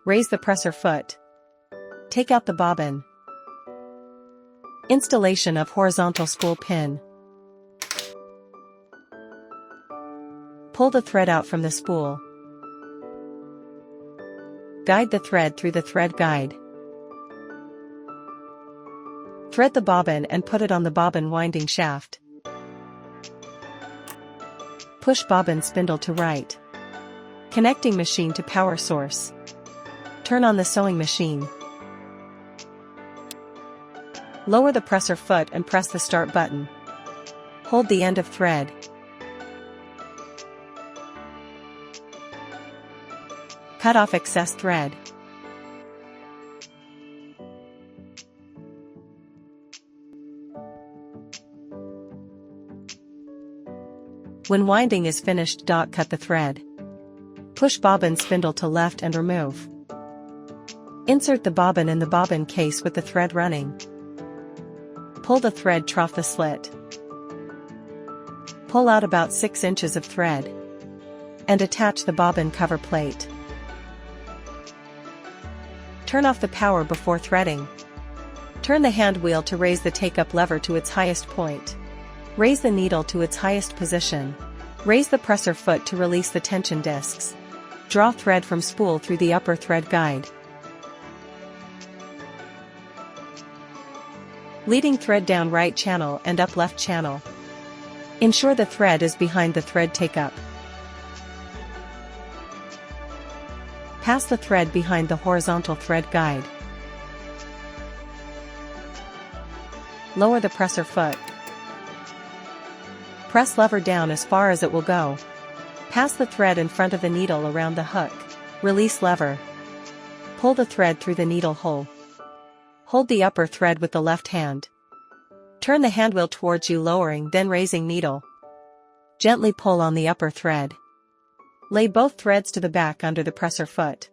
Raise the presser foot. Take out the bobbin. Installation of horizontal spool pin. Pull the thread out from the spool. Guide the thread through the thread guide. Thread the bobbin and put it on the bobbin winding shaft. Push bobbin spindle to right. Connecting machine to power source. Turn on the sewing machine. Lower the presser foot and press the start button. Hold the end of thread. Cut off excess thread. When winding is finished, cut the thread. Push bobbin spindle to left and remove. Insert the bobbin in the bobbin case with the thread running. Pull the thread trough the slit. Pull out about 6 inches of thread. And attach the bobbin cover plate. Turn off the power before threading. Turn the hand wheel to raise the take-up lever to its highest point. Raise the needle to its highest position. Raise the presser foot to release the tension discs. Draw thread from spool through the upper thread guide. Leading thread down right channel and up left channel. Ensure the thread is behind the thread take-up. Pass the thread behind the horizontal thread guide. Lower the presser foot. Press lever down as far as it will go. Pass the thread in front of the needle around the hook. Release lever. Pull the thread through the needle hole. Hold the upper thread with the left hand. Turn the handwheel towards you, lowering then raising needle. Gently pull on the upper thread. Lay both threads to the back under the presser foot.